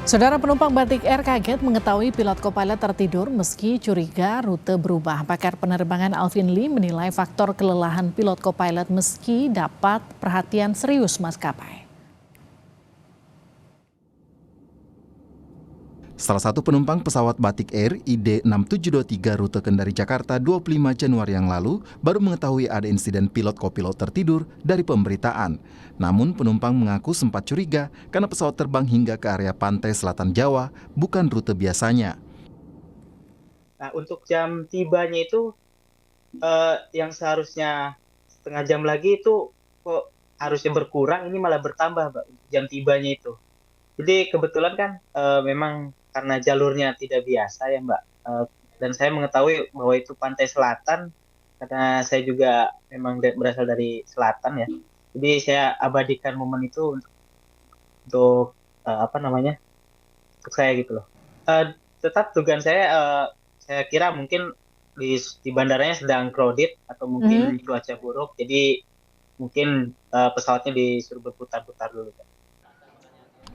Saudara penumpang Batik Air kaget mengetahui pilot co-pilot tertidur meski curiga rute berubah. Pakar penerbangan Alvin Lee menilai faktor kelelahan pilot co-pilot meski dapat perhatian serius maskapai. Salah satu penumpang pesawat Batik Air ID6723 rute Kendari Jakarta 25 Januari yang lalu baru mengetahui ada insiden pilot kopilot tertidur dari pemberitaan. Namun penumpang mengaku sempat curiga karena pesawat terbang hingga ke area pantai selatan Jawa, bukan rute biasanya. Nah, untuk jam tibanya itu yang seharusnya setengah jam lagi itu kok harusnya berkurang, ini malah bertambah, Mbak, jam tibanya itu. Jadi kebetulan kan memang karena jalurnya tidak biasa ya, Mbak. Dan saya mengetahui bahwa itu pantai selatan karena saya juga memang berasal dari selatan ya. Jadi saya abadikan momen itu untuk untuk saya gitu loh. Tetap dugaan saya kira mungkin di bandaranya sedang crowded atau mungkin cuaca buruk, jadi mungkin pesawatnya disuruh berputar-putar dulu.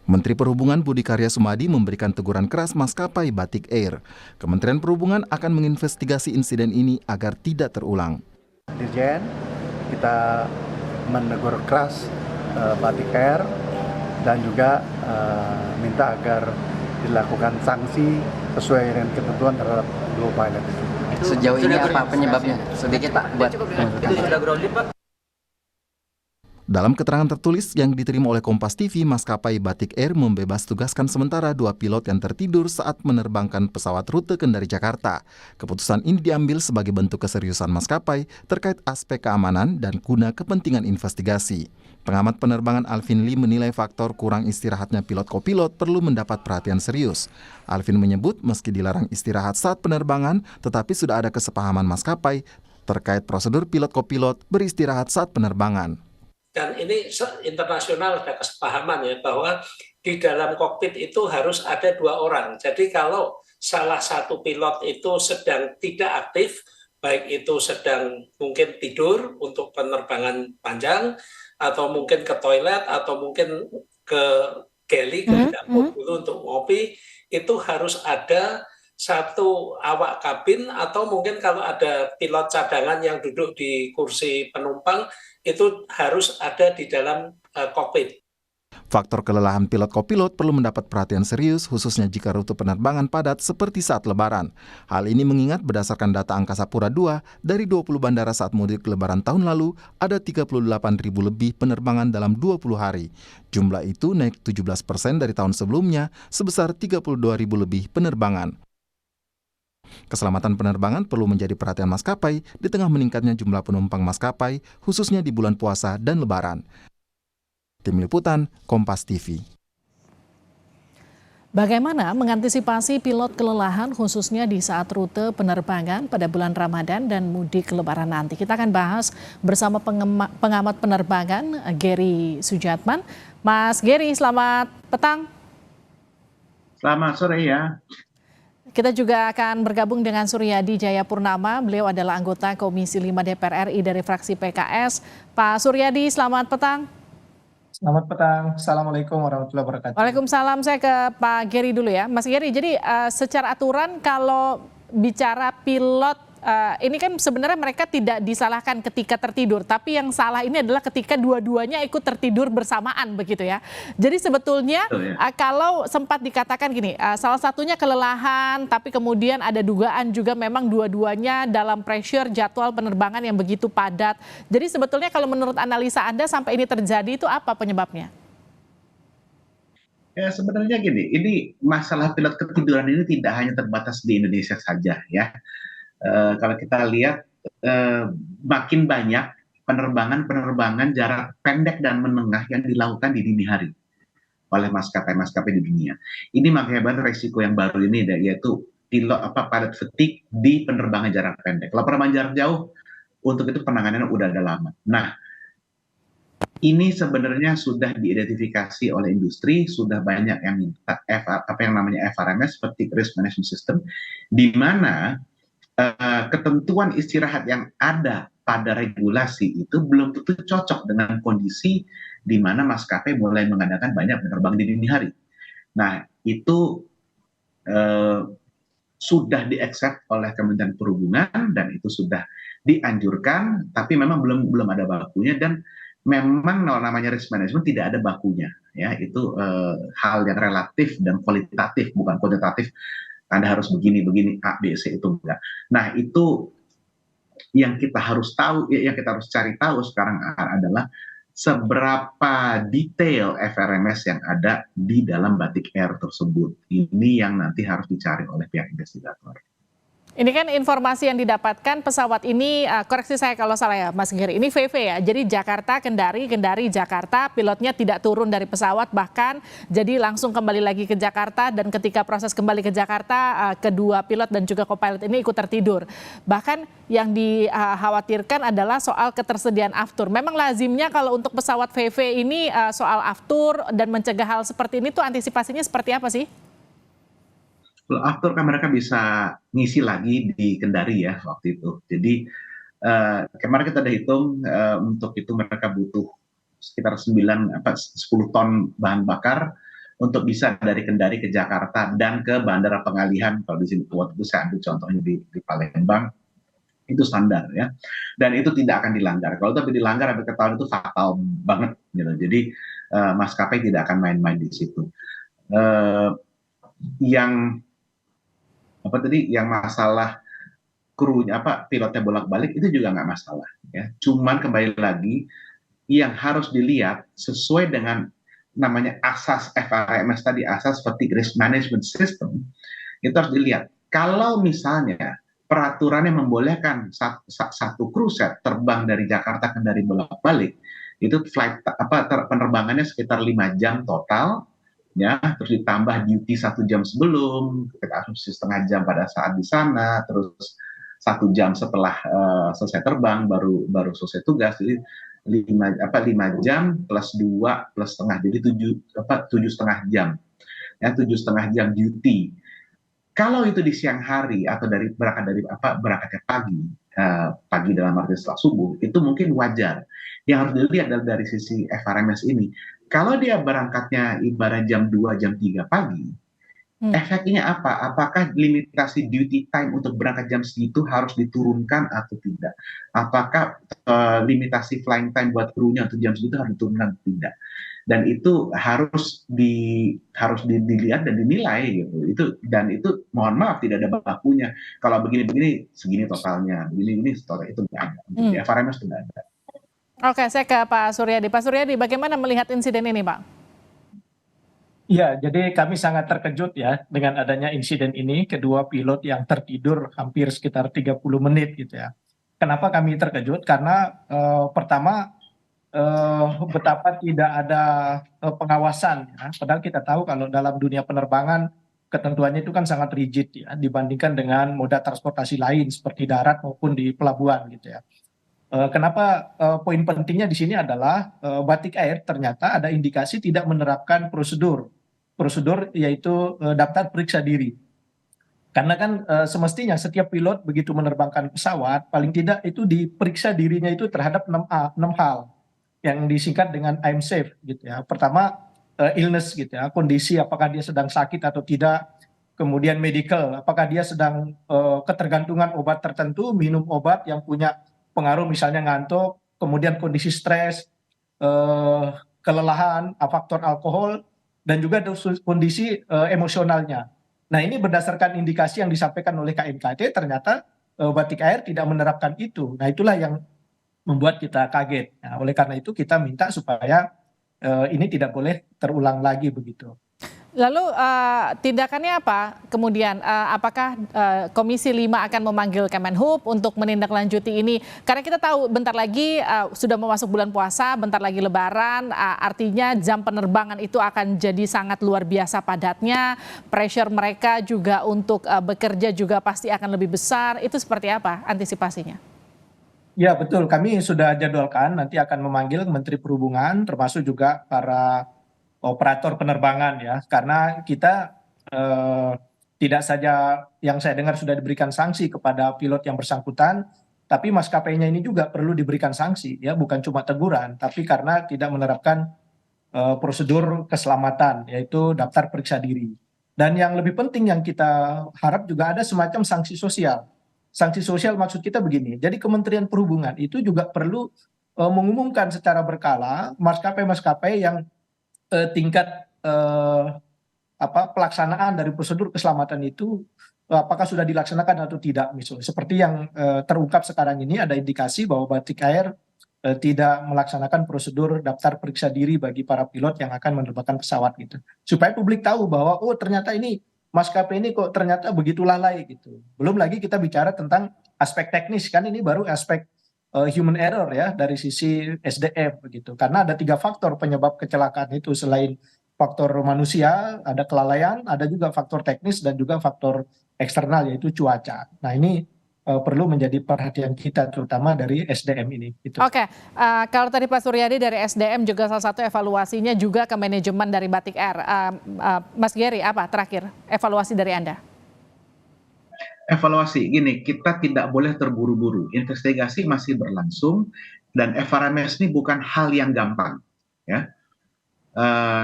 Menteri Perhubungan Budi Karya Sumadi memberikan teguran keras maskapai Batik Air. Kementerian Perhubungan akan menginvestigasi insiden ini agar tidak terulang. Dirjen, kita menegur keras Batik Air dan juga minta agar dilakukan sanksi sesuai dengan ketentuan terhadap dua pilot itu. Sejauh ini apa penyebabnya? Sedikit Pak, buat itu sudah grounded Pak. Dalam keterangan tertulis yang diterima oleh Kompas TV, maskapai Batik Air membebas tugaskan sementara 2 pilot yang tertidur saat menerbangkan pesawat rute Kendari Jakarta. Keputusan ini diambil sebagai bentuk keseriusan maskapai terkait aspek keamanan dan guna kepentingan investigasi. Pengamat penerbangan Alvin Lee menilai faktor kurang istirahatnya pilot-kopilot perlu mendapat perhatian serius. Alvin menyebut meski dilarang istirahat saat penerbangan, tetapi sudah ada kesepahaman maskapai terkait prosedur pilot-kopilot beristirahat saat penerbangan. Dan ini internasional ada kesepahaman ya bahwa di dalam kokpit itu harus ada 2 orang. Jadi kalau salah satu pilot itu sedang tidak aktif, baik itu sedang mungkin tidur untuk penerbangan panjang, atau mungkin ke toilet, atau mungkin ke galley, ke dapur dulu untuk ngopi, itu harus ada satu awak kabin atau mungkin kalau ada pilot cadangan yang duduk di kursi penumpang itu harus ada di dalam kokpit. Faktor kelelahan pilot-kopilot perlu mendapat perhatian serius khususnya jika rute penerbangan padat seperti saat Lebaran. Hal ini mengingat berdasarkan data Angkasa Pura II, dari 20 bandara saat mudik Lebaran tahun lalu, ada 38.000 lebih penerbangan dalam 20 hari. Jumlah itu naik 17% dari tahun sebelumnya, sebesar 32.000 lebih penerbangan. Keselamatan penerbangan perlu menjadi perhatian maskapai di tengah meningkatnya jumlah penumpang maskapai, khususnya di bulan puasa dan Lebaran. Tim Liputan, Kompas TV. Bagaimana mengantisipasi pilot kelelahan khususnya di saat rute penerbangan pada bulan Ramadan dan mudik Lebaran nanti? Kita akan bahas bersama pengamat penerbangan Gary Sujatman. Mas Gary, selamat petang. Selamat sore ya. Kita juga akan bergabung dengan Suryadi Jayapurnama. Beliau adalah anggota Komisi 5 DPR RI dari fraksi PKS. Pak Suryadi, selamat petang. Selamat petang. Assalamualaikum warahmatullahi wabarakatuh. Waalaikumsalam. Saya ke Pak Gary dulu ya. Mas Gary, jadi secara aturan kalau bicara pilot, ini kan sebenarnya mereka tidak disalahkan ketika tertidur, tapi yang salah ini adalah ketika dua-duanya ikut tertidur bersamaan begitu ya. Jadi sebetulnya kalau sempat dikatakan gini, salah satunya kelelahan, tapi kemudian ada dugaan juga memang dua-duanya dalam pressure jadwal penerbangan yang begitu padat. Jadi sebetulnya kalau menurut analisa Anda sampai ini terjadi itu apa penyebabnya? Ya sebenarnya gini, ini masalah pilot ketiduran ini tidak hanya terbatas di Indonesia saja ya. Kalau kita lihat makin banyak penerbangan jarak pendek dan menengah yang dilakukan di dini hari oleh maskapai-maskapai di dunia. Ini mengakibatkan resiko yang baru ini yaitu pilot fatigue di penerbangan jarak pendek. Kalau penerbangan jarak jauh untuk itu penanganannya udah ada lama. Nah, ini sebenarnya sudah diidentifikasi oleh industri, sudah banyak yang minta yang namanya FRMS, Fatigue Risk Management System, di mana ketentuan istirahat yang ada pada regulasi itu belum tentu cocok dengan kondisi di mana maskapai mulai mengadakan banyak penerbangan di dini hari. Nah, itu eh, sudah di-accept oleh Kementerian Perhubungan dan itu sudah dianjurkan, tapi memang belum ada bakunya dan memang namanya risk management tidak ada bakunya, ya itu hal yang relatif dan kualitatif bukan kuantitatif. Anda harus begini A B C itu enggak. Nah itu yang kita harus tahu, yang kita harus cari tahu sekarang adalah seberapa detail FRMS yang ada di dalam batik air tersebut. Ini yang nanti harus dicari oleh pihak investigator. Ini kan informasi yang didapatkan pesawat ini, koreksi saya kalau salah ya Mas Giri, ini VV ya, jadi Jakarta, Kendari, Jakarta, pilotnya tidak turun dari pesawat bahkan, jadi langsung kembali lagi ke Jakarta dan ketika proses kembali ke Jakarta, kedua pilot dan juga co-pilot ini ikut tertidur. Bahkan yang dikhawatirkan adalah soal ketersediaan aftur. Memang lazimnya kalau untuk pesawat VV ini soal aftur dan mencegah hal seperti ini tuh antisipasinya seperti apa sih? Kalau after kan mereka bisa ngisi lagi di Kendari ya waktu itu. Jadi kemarin kita udah hitung untuk itu mereka butuh sekitar 10 ton bahan bakar untuk bisa dari Kendari ke Jakarta dan ke Bandara Pengalihan. Kalau di sini waktu itu saya ambil contohnya di Palembang, itu standar ya. Dan itu tidak akan dilanggar. Kalau tapi dilanggar sampai ketahuan itu fatal banget gitu. Jadi maskapai tidak akan main-main di situ. Yang masalah krunya pilotnya bolak-balik itu juga nggak masalah ya. Cuman kembali lagi yang harus dilihat sesuai dengan namanya asas FRMS tadi, asas Fatigue Risk Management System, itu harus dilihat. Kalau misalnya peraturannya membolehkan satu kru set terbang dari Jakarta ke Kendari bolak-balik, itu penerbangannya sekitar 5 jam total. Ya, terus ditambah duty 1 jam sebelum, asumsi setengah jam pada saat di sana, terus 1 jam setelah selesai terbang baru selesai tugas. Jadi 5 jam plus 2 plus setengah, jadi 7,5 jam. Ya, 7,5 jam duty. Kalau itu di siang hari atau berangkatnya pagi dalam arti setelah subuh, itu mungkin wajar. Yang harus dilihat dari sisi FRMS ini, kalau dia berangkatnya ibarat jam 2, jam 3 pagi, efeknya apa? Apakah limitasi duty time untuk berangkat jam segitu harus diturunkan atau tidak? Apakah limitasi flying time buat krunya untuk jam segitu harus diturunkan atau tidak? Dan itu harus dilihat dan dinilai gitu. Itu mohon maaf tidak ada bakunya. Kalau begini segini totalnya, begini total itu tidak ada. Di FRMS tidak ada. Oke, saya ke Pak Suryadi. Pak Suryadi, bagaimana melihat insiden ini, Pak? Ya, jadi kami sangat terkejut ya dengan adanya insiden ini, kedua pilot yang tertidur hampir sekitar 30 menit gitu ya. Kenapa kami terkejut? Karena pertama betapa tidak ada pengawasan ya. Padahal kita tahu kalau dalam dunia penerbangan ketentuannya itu kan sangat rigid ya dibandingkan dengan moda transportasi lain seperti darat maupun di pelabuhan gitu ya. Kenapa poin pentingnya di sini adalah Batik Air ternyata ada indikasi tidak menerapkan prosedur yaitu daftar periksa diri. Karena kan semestinya setiap pilot begitu menerbangkan pesawat paling tidak itu diperiksa dirinya itu terhadap 6 hal yang disingkat dengan I'm safe gitu ya. Pertama illness gitu ya, kondisi apakah dia sedang sakit atau tidak. Kemudian medical, apakah dia sedang ketergantungan obat tertentu, minum obat yang punya pengaruh misalnya ngantuk, kemudian kondisi stres, kelelahan, faktor alkohol, dan juga kondisi emosionalnya. Nah ini berdasarkan indikasi yang disampaikan oleh KMKT ternyata Batik Air tidak menerapkan itu. Nah itulah yang membuat kita kaget. Nah, oleh karena itu kita minta supaya ini tidak boleh terulang lagi begitu. Lalu tindakannya apa kemudian? Apakah Komisi 5 akan memanggil Kemenhub untuk menindaklanjuti ini? Karena kita tahu bentar lagi sudah memasuk bulan puasa, bentar lagi Lebaran, artinya jam penerbangan itu akan jadi sangat luar biasa padatnya. Pressure mereka juga untuk bekerja juga pasti akan lebih besar. Itu seperti apa antisipasinya? Ya betul, kami sudah jadwalkan nanti akan memanggil Menteri Perhubungan termasuk juga para operator penerbangan ya, karena kita tidak saja yang saya dengar sudah diberikan sanksi kepada pilot yang bersangkutan, tapi maskapainya ini juga perlu diberikan sanksi ya, bukan cuma teguran, tapi karena tidak menerapkan prosedur keselamatan, yaitu daftar periksa diri. Dan yang lebih penting yang kita harap juga ada semacam sanksi sosial. Sanksi sosial maksud kita begini, jadi Kementerian Perhubungan itu juga perlu mengumumkan secara berkala maskapai-maskapai yang tingkat pelaksanaan dari prosedur keselamatan itu apakah sudah dilaksanakan atau tidak, misalnya seperti yang terungkap sekarang ini ada indikasi bahwa Batik Air tidak melaksanakan prosedur daftar periksa diri bagi para pilot yang akan menerbangkan pesawat gitu, supaya publik tahu bahwa oh ternyata ini maskapai ini kok ternyata begitu lalai gitu. Belum lagi kita bicara tentang aspek teknis, kan ini baru aspek human error ya dari sisi SDM begitu, karena ada 3 faktor penyebab kecelakaan itu. Selain faktor manusia, ada kelalaian, ada juga faktor teknis dan juga faktor eksternal yaitu cuaca. Nah ini perlu menjadi perhatian kita terutama dari SDM ini. Gitu. Oke, kalau tadi Pak Suryadi dari SDM juga salah satu evaluasinya juga ke manajemen dari Batik Air. Mas Gary, apa terakhir evaluasi dari Anda? Evaluasi, gini, kita tidak boleh terburu-buru. Investigasi masih berlangsung dan FRMS ini bukan hal yang gampang, ya.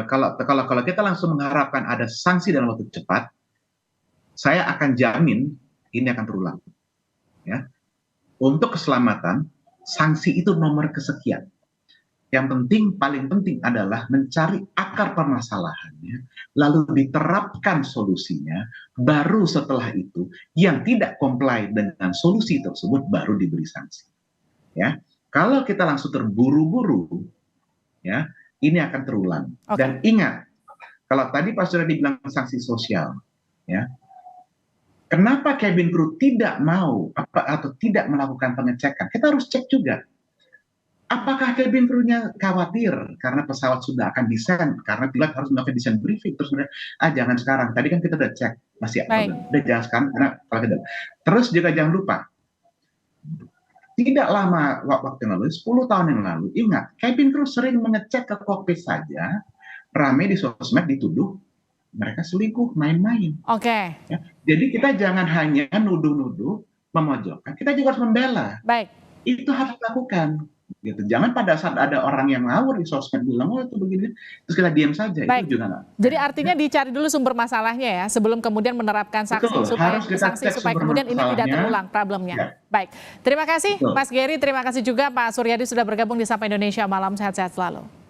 Kalau kita langsung mengharapkan ada sanksi dalam waktu cepat, saya akan jamin ini akan terulang. Ya. Untuk keselamatan, sanksi itu nomor kesekian. Yang penting, paling penting adalah mencari akar permasalahannya, lalu diterapkan solusinya, baru setelah itu yang tidak comply dengan solusi tersebut baru diberi sanksi. Ya. Kalau kita langsung terburu-buru, ya, ini akan terulang. Okay. Dan ingat, kalau tadi Pak Suryadi bilang sanksi sosial, ya, kenapa cabin crew tidak mau atau tidak melakukan pengecekan? Kita harus cek juga. Apakah cabin crew-nya khawatir karena pesawat sudah akan desain, karena pilot harus melakukan desain briefing, terus jangan sekarang. Tadi kan kita udah cek, masih udah jangan sekarang karena kalau kita. Terus juga jangan lupa, tidak lama waktu yang lalu, 10 tahun yang lalu, ingat, cabin crew sering mengecek ke kokpit saja, ramai di sosmed dituduh mereka selingkuh, main-main. Oke. Ya, jadi kita jangan hanya nuduh-nuduh, memojokkan, kita juga harus membela. Baik. Itu harus dilakukan. Gitu. Jangan pada saat ada orang yang ngawur di sosmed bilang, oh itu begini, terus kita diam saja. Baik. Itu juga nggak. Jadi artinya dicari dulu sumber masalahnya ya, sebelum kemudian menerapkan sanksi. Betul, supaya kemudian ini tidak terulang problemnya. Ya. Baik. Terima kasih Mas Gary, terima kasih juga Pak Suryadi sudah bergabung di Sapa Indonesia Malam. Sehat-sehat selalu.